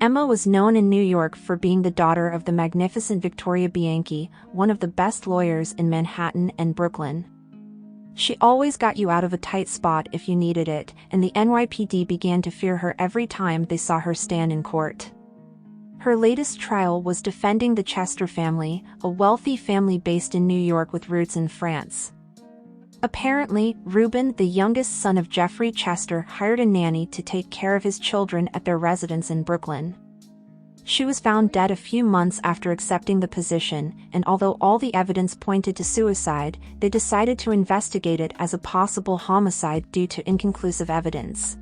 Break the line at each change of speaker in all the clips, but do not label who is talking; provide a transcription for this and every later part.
Emma was known in New York for being the daughter of the magnificent Victoria Bianchi, one of the best lawyers in Manhattan and Brooklyn. She always got you out of a tight spot if you needed it, and the NYPD began to fear her every time they saw her stand in court. Her latest trial was defending the Chester family, a wealthy family based in New York with roots in France. Apparently, Ruben, the youngest son of Jeffrey Chester, hired a nanny to take care of his children at their residence in Brooklyn. She was found dead a few months after accepting the position, and although all the evidence pointed to suicide, they decided to investigate it as a possible homicide due to inconclusive evidence.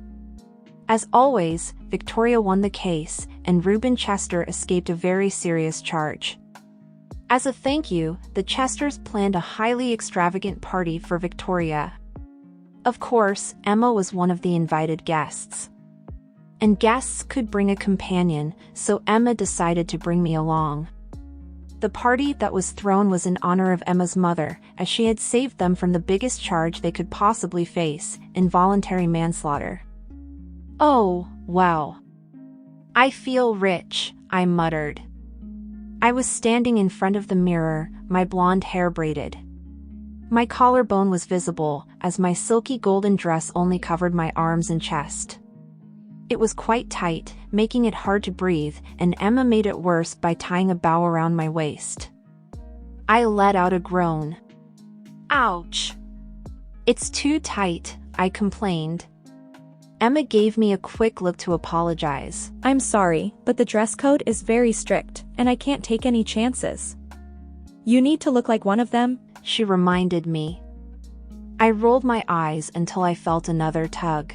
As always, Victoria won the case, and Ruben Chester escaped a very serious charge. As a thank you, the Chesters planned a highly extravagant party for Victoria. Of course, Emma was one of the invited guests. And guests could bring a companion, so Emma decided to bring me along. The party that was thrown was in honor of Emma's mother, as she had saved them from the biggest charge they could possibly face, involuntary manslaughter. "Oh, wow. I feel rich," I muttered. I was standing in front of the mirror, my blonde hair braided. My collarbone was visible, as my silky golden dress only covered my arms and chest. It was quite tight, making it hard to breathe, and Emma made it worse by tying a bow around my waist. I let out a groan. "Ouch! It's too tight," I complained. Emma gave me a quick look to apologize.
"I'm sorry, but the dress code is very strict, and I can't take any chances. You need to look like one of them,"
she reminded me. I rolled my eyes until I felt another tug.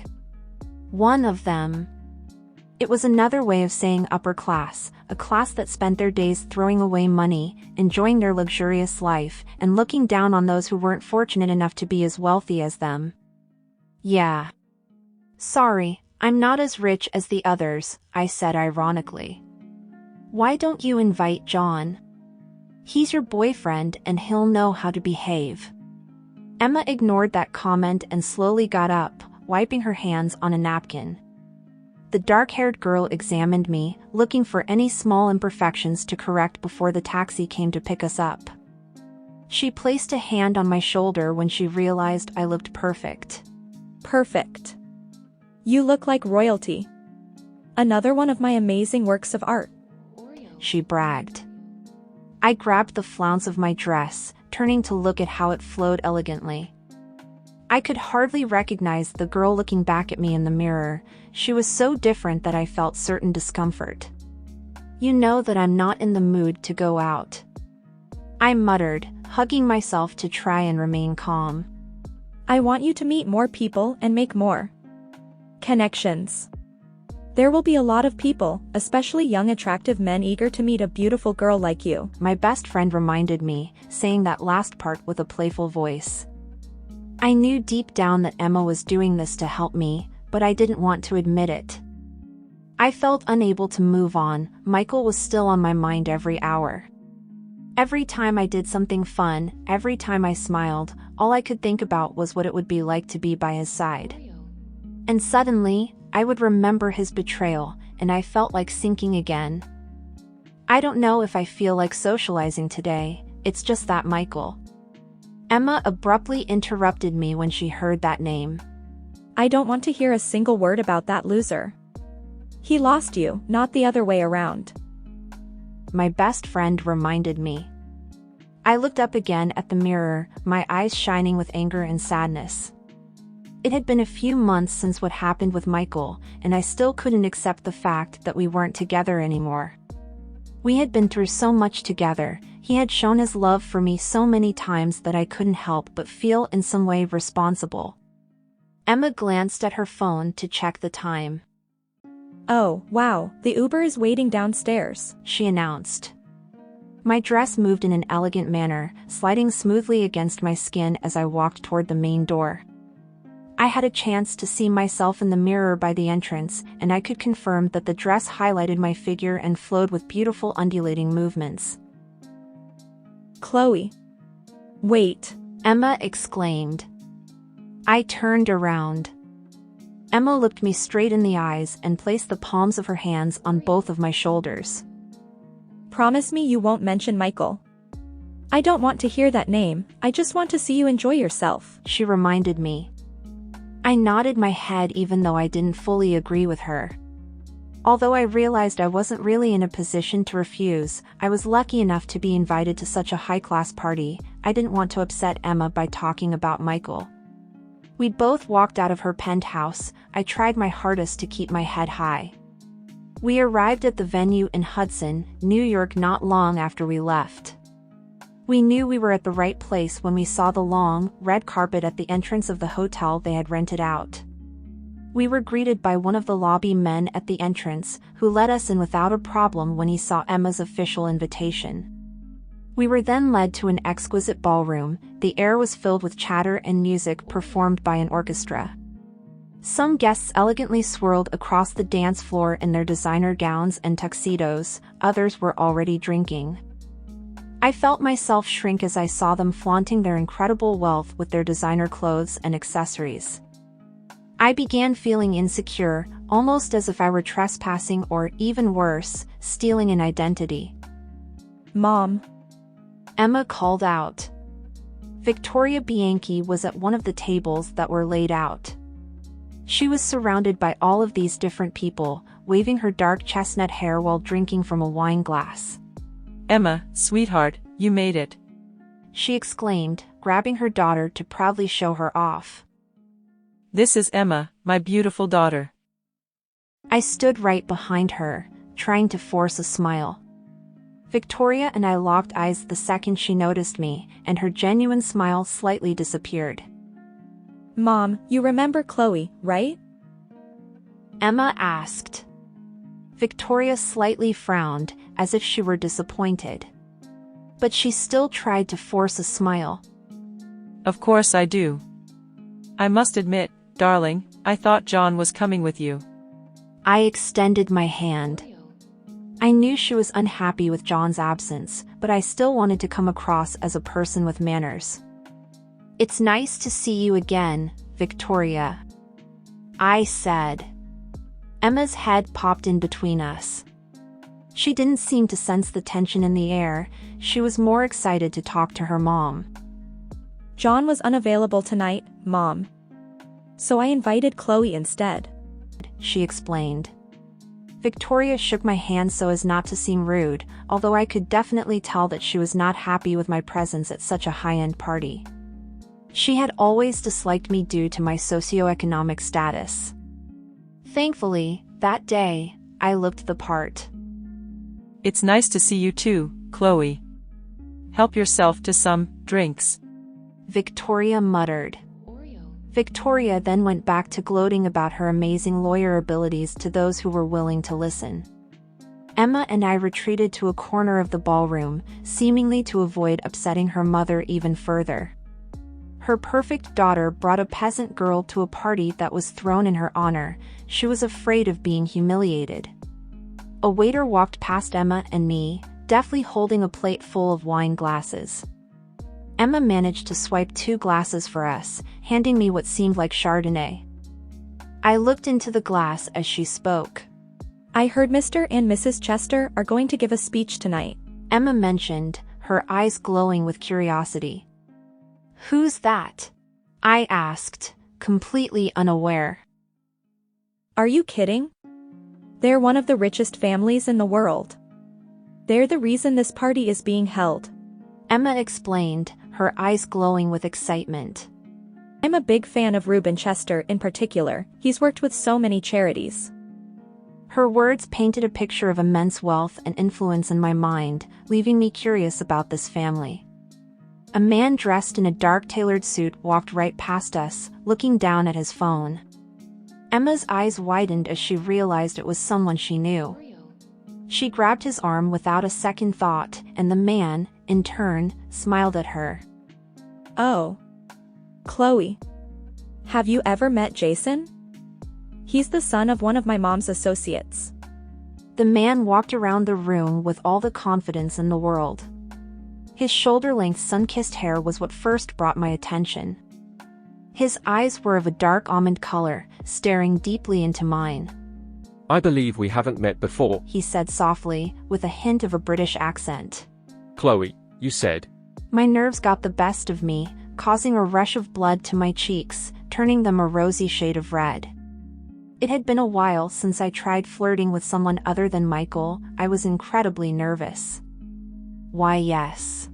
One of them. It was another way of saying upper class, a class that spent their days throwing away money, enjoying their luxurious life, and looking down on those who weren't fortunate enough to be as wealthy as them. "Yeah. Sorry, I'm not as rich as the others," I said ironically. "Why don't you invite John? He's your boyfriend and he'll know how to behave." Emma ignored that comment and slowly got up, wiping her hands on a napkin. The dark-haired girl examined me, looking for any small imperfections to correct before the taxi came to pick us up. She placed a hand on my shoulder when she realized I looked perfect.
"Perfect. You look like royalty. Another one of my amazing works of art,"
she bragged. I grabbed the flounce of my dress, turning to look at how it flowed elegantly. I could hardly recognize the girl looking back at me in the mirror. She was so different that I felt certain discomfort. "You know that I'm not in the mood to go out," I muttered, hugging myself to try and remain calm.
"I want you to meet more people and make more connections. There will be a lot of people, especially young attractive men eager to meet a beautiful girl like you,"
my best friend reminded me, saying that last part with a playful voice. I knew deep down that Emma was doing this to help me, but I didn't want to admit it. I felt unable to move on. Michael was still on my mind every hour. Every time I did something fun, every time I smiled, all I could think about was what it would be like to be by his side. And suddenly, I would remember his betrayal, and I felt like sinking again. I don't know if I feel like socializing today, it's just that Michael. Emma abruptly interrupted me when she heard that name.
"I don't want to hear a single word about that loser. He lost you, not the other way around,"
my best friend reminded me. I looked up again at the mirror, my eyes shining with anger and sadness. It had been a few months since what happened with Michael, and I still couldn't accept the fact that we weren't together anymore. We had been through so much together, he had shown his love for me so many times that I couldn't help but feel in some way responsible. Emma glanced at her phone to check the time.
"Oh, wow, the Uber is waiting downstairs,"
she announced. My dress moved in an elegant manner, sliding smoothly against my skin as I walked toward the main door. I had a chance to see myself in the mirror by the entrance, and I could confirm that the dress highlighted my figure and flowed with beautiful undulating movements.
"Chloe. Wait,"
Emma exclaimed. I turned around. Emma looked me straight in the eyes and placed the palms of her hands on both of my shoulders.
Promise me you won't mention Michael. I don't want to hear that name, I just want to see you enjoy yourself,
she reminded me. I nodded my head even though I didn't fully agree with her. Although I realized I wasn't really in a position to refuse, I was lucky enough to be invited to such a high-class party. I didn't want to upset Emma by talking about Michael. We'd both walked out of her penthouse. I tried my hardest to keep my head high. We arrived at the venue in Hudson, New York not long after we left. We knew we were at the right place when we saw the long, red carpet at the entrance of the hotel they had rented out. We were greeted by one of the lobby men at the entrance, who let us in without a problem when he saw Emma's official invitation. We were then led to an exquisite ballroom. The air was filled with chatter and music performed by an orchestra. Some guests elegantly swirled across the dance floor in their designer gowns and tuxedos, others were already drinking. I felt myself shrink as I saw them flaunting their incredible wealth with their designer clothes and accessories. I began feeling insecure, almost as if I were trespassing or, even worse, stealing an identity.
Mom,
Emma called out. Victoria Bianchi was at one of the tables that were laid out. She was surrounded by all of these different people, waving her dark chestnut hair while drinking from a wine glass.
Emma, sweetheart, you made it,
she exclaimed, grabbing her daughter to proudly show her off.
This is Emma, my beautiful daughter.
I stood right behind her, trying to force a smile. Victoria and I locked eyes the second she noticed me, and her genuine smile slightly disappeared.
Mom, you remember Chloe, right?
Emma asked. Victoria slightly frowned, as if she were disappointed. But she still tried to force a smile.
Of course I do. I must admit, darling, I thought John was coming with you.
I extended my hand. I knew she was unhappy with John's absence, but I still wanted to come across as a person with manners. It's nice to see you again, Victoria, I said. Emma's head popped in between us. She didn't seem to sense the tension in the air, she was more excited to talk to her mom.
John was unavailable tonight, Mom. So I invited Chloe instead,
she explained. Victoria shook my hand so as not to seem rude, although I could definitely tell that she was not happy with my presence at such a high-end party. She had always disliked me due to my socioeconomic status. Thankfully, that day, I looked the part.
It's nice to see you too, Chloe. Help yourself to some drinks,
Victoria muttered. Victoria then went back to gloating about her amazing lawyer abilities to those who were willing to listen. Emma and I retreated to a corner of the ballroom, seemingly to avoid upsetting her mother even further. Her perfect daughter brought a peasant girl to a party that was thrown in her honor. She was afraid of being humiliated. A waiter walked past Emma and me, deftly holding a plate full of wine glasses. Emma managed to swipe 2 glasses for us, handing me what seemed like Chardonnay. I looked into the glass as she spoke.
I heard Mr. and Mrs. Chester are going to give a speech tonight,
Emma mentioned, her eyes glowing with curiosity. Who's that? I asked, completely unaware.
Are you kidding? They're one of the richest families in the world. They're the reason this party is being held,
Emma explained, her eyes glowing with excitement.
I'm a big fan of Ruben Chester in particular, he's worked with so many charities.
Her words painted a picture of immense wealth and influence in my mind, leaving me curious about this family. A man dressed in a dark tailored suit walked right past us, looking down at his phone. Emma's eyes widened as she realized it was someone she knew. She grabbed his arm without a second thought, and the man, in turn, smiled at her.
Oh. Chloe. Have you ever met Jason? He's the son of one of my mom's associates.
The man walked around the room with all the confidence in the world. His shoulder-length sun-kissed hair was what first brought my attention. His eyes were of a dark almond color, staring deeply into mine.
I believe we haven't met before,
He said softly, with a hint of a British accent.
Chloe, you said.
My nerves got the best of me, causing a rush of blood to my cheeks, turning them a rosy shade of red. It had been a while since I tried flirting with someone other than Michael. I was incredibly nervous. Why, yes.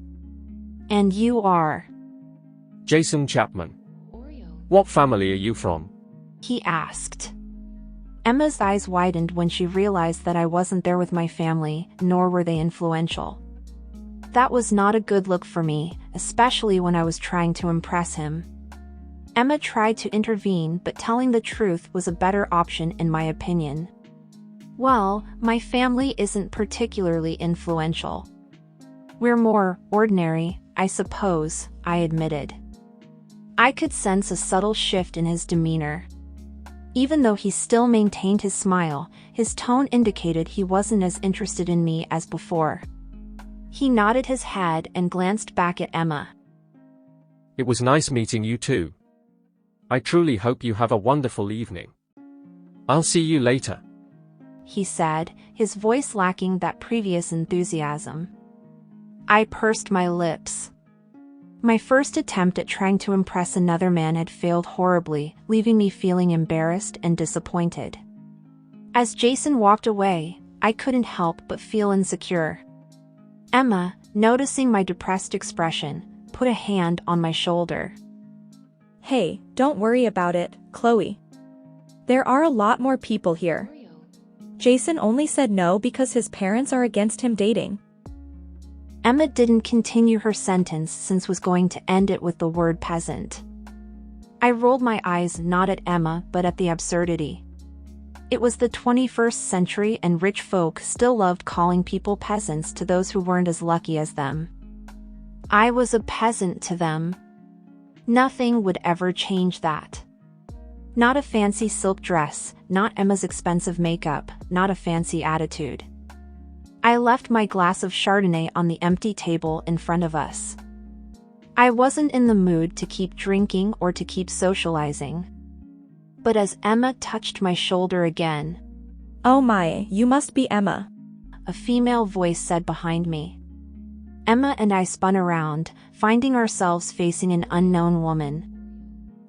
And you are?
Jason Chapman. What family are you from?
He asked. Emma's eyes widened when she realized that I wasn't there with my family, nor were they influential. That was not a good look for me, especially when I was trying to impress him. Emma tried to intervene, but telling the truth was a better option in my opinion. Well, my family isn't particularly influential. We're more ordinary, I suppose, I admitted. I could sense a subtle shift in his demeanor. Even though he still maintained his smile, his tone indicated he wasn't as interested in me as before. He nodded his head and glanced back at Emma.
It was nice meeting you too. I truly hope you have a wonderful evening. I'll see you later,
he said, his voice lacking that previous enthusiasm. I pursed my lips. My first attempt at trying to impress another man had failed horribly, leaving me feeling embarrassed and disappointed. As Jason walked away, I couldn't help but feel insecure. Emma, noticing my depressed expression, put a hand on my shoulder.
Hey, don't worry about it, Chloe. There are a lot more people here. Jason only said no because his parents are against him dating.
Emma didn't continue her sentence since was going to end it with the word peasant. I rolled my eyes not at Emma but at the absurdity. It was the 21st century and rich folk still loved calling people peasants to those who weren't as lucky as them. I was a peasant to them. Nothing would ever change that. Not a fancy silk dress, not Emma's expensive makeup, not a fancy attitude. I left my glass of Chardonnay on the empty table in front of us. I wasn't in the mood to keep drinking or to keep socializing. But as Emma touched my shoulder again,
"Oh my, you must be Emma,"
a female voice said behind me. Emma and I spun around, finding ourselves facing an unknown woman.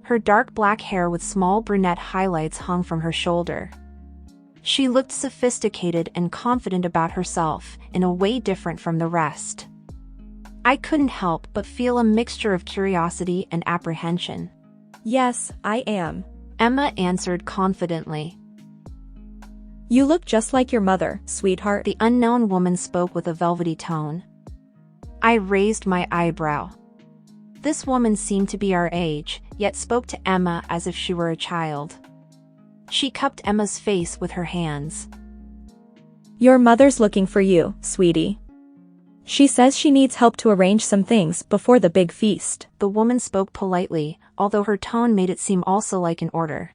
Her dark black hair with small brunette highlights hung from her shoulder. She looked sophisticated and confident about herself, in a way different from the rest. I couldn't help but feel a mixture of curiosity and apprehension.
"Yes, I am,"
Emma answered confidently.
"You look just like your mother, sweetheart,"
The unknown woman spoke with a velvety tone. I raised my eyebrow. This woman seemed to be our age, yet spoke to Emma as if she were a child. She cupped Emma's face with her hands.
"Your mother's looking for you, sweetie. She says she needs help to arrange some things before the big feast."
The woman spoke politely, although her tone made it seem also like an order.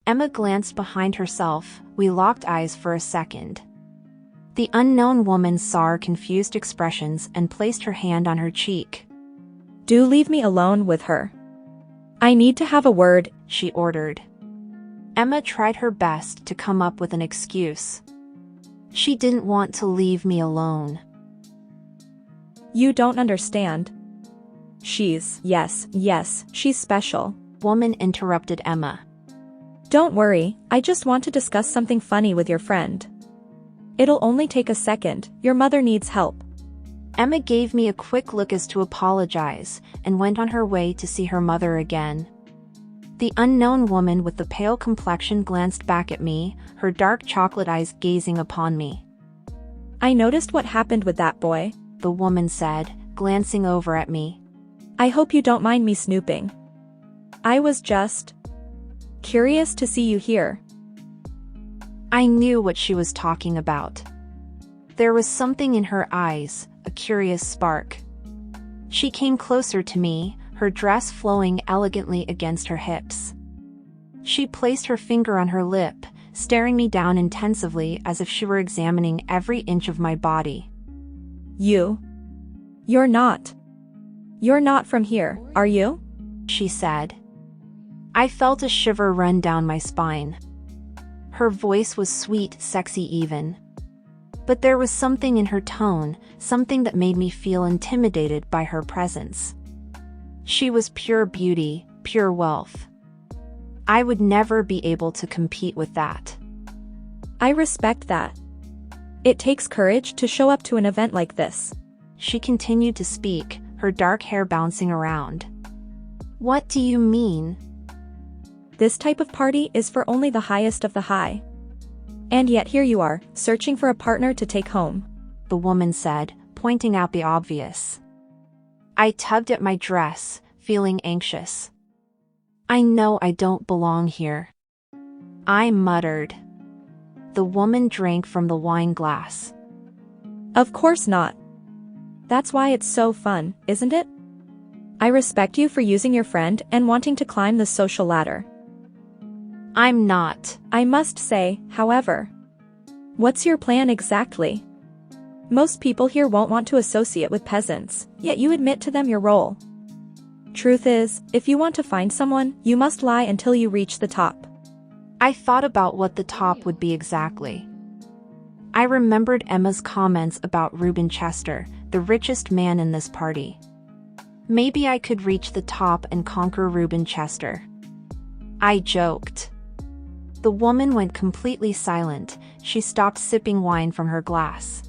Emma glanced behind herself. We locked eyes for a second. The unknown woman saw our confused expressions and placed her hand on her cheek.
"Do leave me alone with her. I need to have a word,"
she ordered. Emma tried her best to come up with an excuse. She didn't want to leave me alone.
"You don't understand. Yes, she's special,"
woman interrupted Emma.
"Don't worry, I just want to discuss something funny with your friend. It'll only take a second, your mother needs help."
Emma gave me a quick look as to apologize, and went on her way to see her mother again. The unknown woman with the pale complexion glanced back at me, her dark chocolate eyes gazing upon me.
"I noticed what happened with that boy,"
the woman said, glancing over at me.
"I hope you don't mind me snooping. I was just curious to see you here."
I knew what she was talking about. There was something in her eyes, a curious spark. She came closer to me, her dress flowing elegantly against her hips. She placed her finger on her lip, staring me down intensively as if she were examining every inch of my body.
You're not from here, are you?"
she said. I felt a shiver run down my spine. Her voice was sweet, sexy even. But there was something in her tone, something that made me feel intimidated by her presence. She was pure beauty, pure wealth. I would never be able to compete with that.
I respect that. It takes courage to show up to an event like this.
She continued to speak, her dark hair bouncing around. What do you mean?
This type of party is for only the highest of the high. And yet here you are, searching for a partner to take home.
The woman said, pointing out the obvious. I tugged at my dress, feeling anxious. I know I don't belong here. I muttered. The woman drank from the wine glass.
Of course not. That's why it's so fun, isn't it? I respect you for using your friend and wanting to climb the social ladder.
I'm not.
I must say, however. What's your plan exactly? Most people here won't want to associate with peasants, yet you admit to them your role. Truth is, if you want to find someone, you must lie until you reach the top.
I thought about what the top would be exactly. I remembered Emma's comments about Ruben Chester, the richest man in this party. Maybe I could reach the top and conquer Ruben Chester. I joked. The woman went completely silent. She stopped sipping wine from her glass.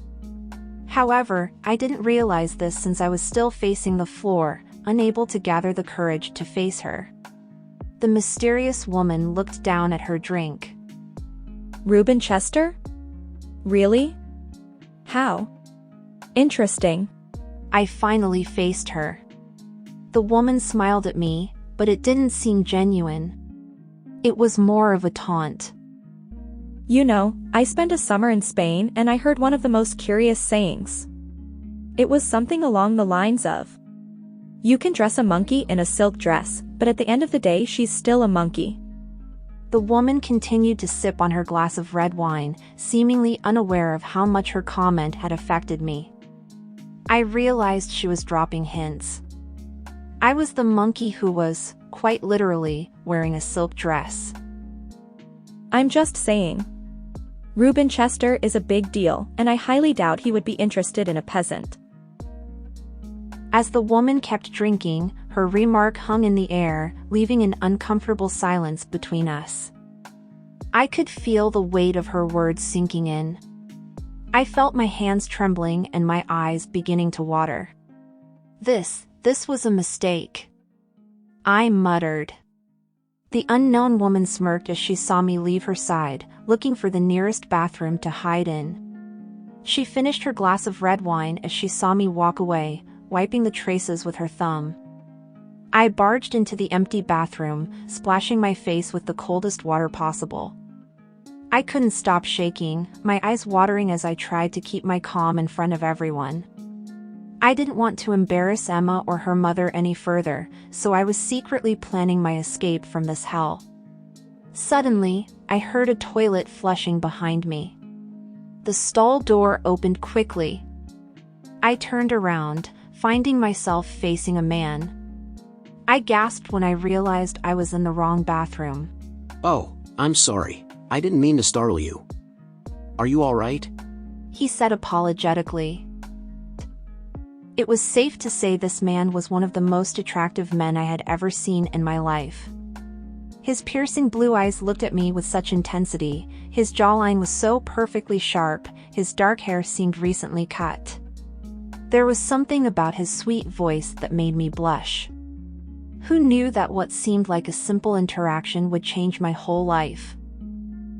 However, I didn't realize this since I was still facing the floor, unable to gather the courage to face her. The mysterious woman looked down at her drink.
Ruben Chester? Really? How? Interesting.
I finally faced her. The woman smiled at me, but it didn't seem genuine. It was more of a taunt.
You know, I spent a summer in Spain and I heard one of the most curious sayings. It was something along the lines of, you can dress a monkey in a silk dress, but at the end of the day she's still a monkey.
The woman continued to sip on her glass of red wine, seemingly unaware of how much her comment had affected me. I realized she was dropping hints. I was the monkey who was, quite literally, wearing a silk dress.
I'm just saying. Ruben Chester is a big deal, and I highly doubt he would be interested in a peasant.
As the woman kept drinking, her remark hung in the air, leaving an uncomfortable silence between us. I could feel the weight of her words sinking in. I felt my hands trembling and my eyes beginning to water. This was a mistake. I muttered. The unknown woman smirked as she saw me leave her side, looking for the nearest bathroom to hide in. She finished her glass of red wine as she saw me walk away, wiping the traces with her thumb. I barged into the empty bathroom, splashing my face with the coldest water possible. I couldn't stop shaking, my eyes watering as I tried to keep my calm in front of everyone. I didn't want to embarrass Emma or her mother any further, so I was secretly planning my escape from this hell. Suddenly, I heard a toilet flushing behind me. The stall door opened quickly. I turned around, finding myself facing a man. I gasped when I realized I was in the wrong bathroom.
Oh, I'm sorry. I didn't mean to startle you. Are you all right?
He said apologetically. It was safe to say this man was one of the most attractive men I had ever seen in my life. His piercing blue eyes looked at me with such intensity, his jawline was so perfectly sharp, his dark hair seemed recently cut. There was something about his sweet voice that made me blush. Who knew that what seemed like a simple interaction would change my whole life?